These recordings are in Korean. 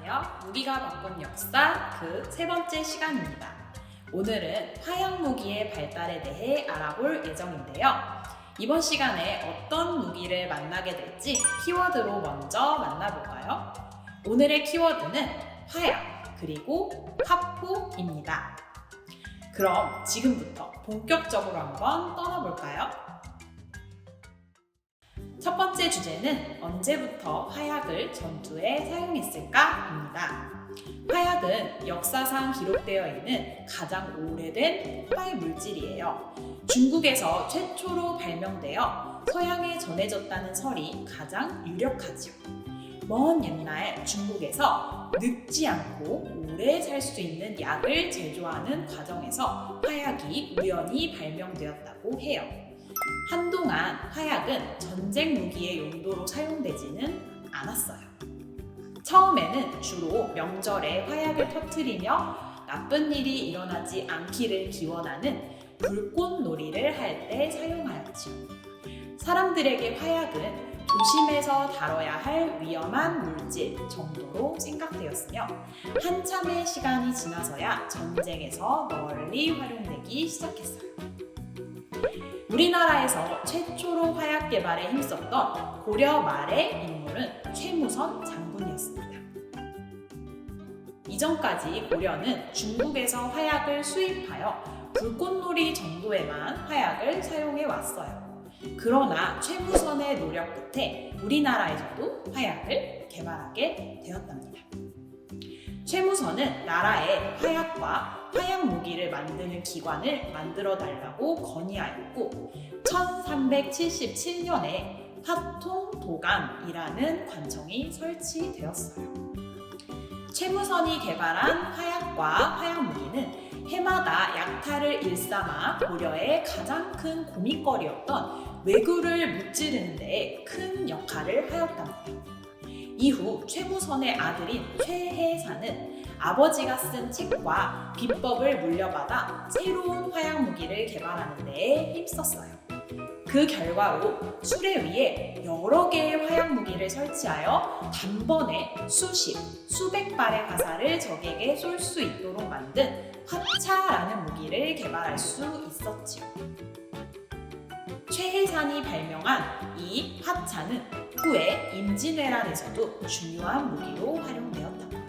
안녕하세요. 무기가 바꾼 역사 그 세 번째 시간입니다. 오늘은 화약 무기의 발달에 대해 알아볼 예정인데요. 이번 시간에 어떤 무기를 만나게 될지 키워드로 먼저 만나볼까요? 오늘의 키워드는 화약 그리고 화포입니다. 그럼 지금부터 본격적으로 한번 떠나볼까요? 첫 번째 주제는 언제부터 화약을 전투에 사용했을까입니다. 화약은 역사상 기록되어 있는 가장 오래된 화해 물질이에요. 중국에서 최초로 발명되어 서양에 전해졌다는 설이 가장 유력하죠. 먼 옛날 중국에서 늙지 않고 오래 살 수 있는 약을 제조하는 과정에서 화약이 우연히 발명되었다고 해요. 한동안 화약은 전쟁 무기의 용도로 사용되지는 않았어요. 처음에는 주로 명절에 화약을 터뜨리며 나쁜 일이 일어나지 않기를 기원하는 불꽃놀이를 할 때 사용하였죠. 사람들에게 화약은 조심해서 다뤄야 할 위험한 물질 정도로 생각되었으며 한참의 시간이 지나서야 전쟁에서 널리 활용되기 시작했어요. 우리나라에서 최초로 화약 개발에 힘썼던 고려 말의 인물은 최무선 장군이었습니다. 이전까지 고려는 중국에서 화약을 수입하여 불꽃놀이 정도에만 화약을 사용해 왔어요. 그러나 최무선의 노력 끝에 우리나라에서도 화약을 개발하게 되었답니다. 최무선은 나라에 화약과 화약 무기를 만드는 기관을 만들어 달라고 건의하였고 1377년에 화통도감이라는 관청이 설치되었어요. 최무선이 개발한 화약과 화약 무기는 해마다 약탈을 일삼아 고려의 가장 큰 고민거리였던 왜구를 무찌르는 데 큰 역할을 하였답니다. 이후 최무선의 아들인 최해사는 아버지가 쓴 책과 비법을 물려받아 새로운 화약 무기를 개발하는 데에 힘썼어요. 그 결과로 수레 위에 여러 개의 화약 무기를 설치하여 단번에 수백 발의 화살을 적에게 쏠 수 있도록 만든 화차라는 무기를 개발할 수 있었지요. 최해산이 발명한 이 화차는 후에 임진왜란에서도 중요한 무기로 활용되었답니다.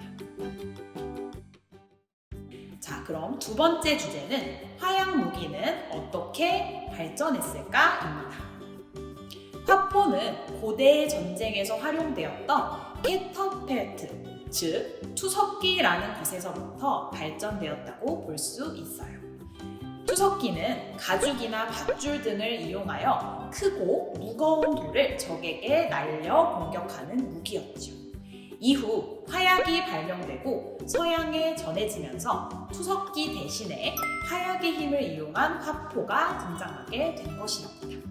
자, 그럼 두 번째 주제는 화약 무기는 어떻게 발전했을까입니다. 화포는 고대 전쟁에서 활용되었던 캐터펠트, 즉 투석기라는 것에서부터 발전되었다고 볼 수 있어요. 투석기는 가죽이나 밧줄 등을 이용하여 크고 무거운 돌을 적에게 날려 공격하는 무기였죠. 이후 화약이 발명되고 서양에 전해지면서 투석기 대신에 화약의 힘을 이용한 화포가 등장하게 된 것입니다.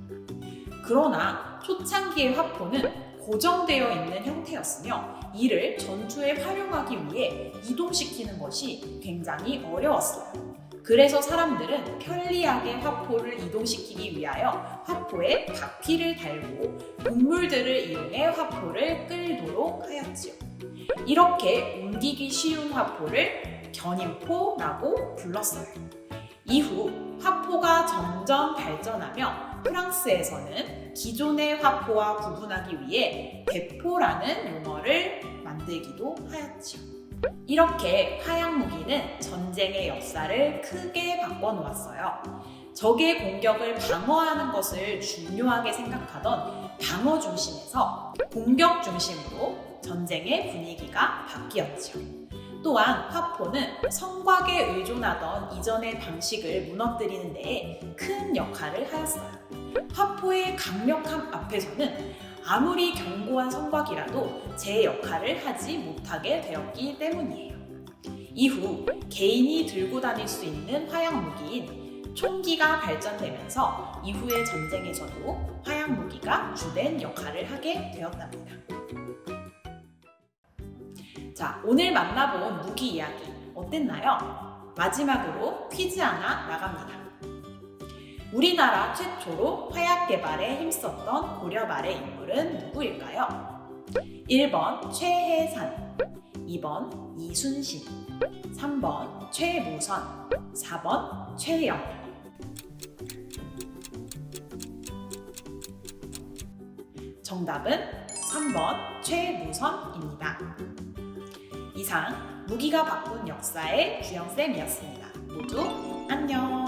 그러나 초창기의 화포는 고정되어 있는 형태였으며 이를 전투에 활용하기 위해 이동시키는 것이 굉장히 어려웠어요. 그래서 사람들은 편리하게 화포를 이동시키기 위하여 화포에 바퀴를 달고 동물들을 이용해 화포를 끌도록 하였지요. 이렇게 옮기기 쉬운 화포를 견인포라고 불렀어요. 이후 화포가 점점 발전하며 프랑스에서는 기존의 화포와 구분하기 위해 대포라는 용어를 만들기도 하였지요. 이렇게 화약 무기는 전쟁의 역사를 크게 바꿔놓았어요. 적의 공격을 방어하는 것을 중요하게 생각하던 방어 중심에서 공격 중심으로 전쟁의 분위기가 바뀌었죠. 또한 화포는 성곽에 의존하던 이전의 방식을 무너뜨리는 데에 큰 역할을 하였어요. 화포의 강력함 앞에서는 아무리 견고한 성곽이라도 제 역할을 하지 못하게 되었기 때문이에요. 이후 개인이 들고 다닐 수 있는 화약 무기인 총기가 발전되면서 이후의 전쟁에서도 화약 무기가 주된 역할을 하게 되었답니다. 자, 오늘 만나본 무기 이야기 어땠나요? 마지막으로 퀴즈 하나 나갑니다. 우리나라 최초로 화약 개발에 힘썼던 고려 말의 인물은 누구일까요? 1번 최해산, 2번 이순신, 3번 최무선, 4번 최영. 정답은 3번 최무선입니다. 이상 무기가 바꾼 역사의 주영쌤이었습니다. 모두 안녕!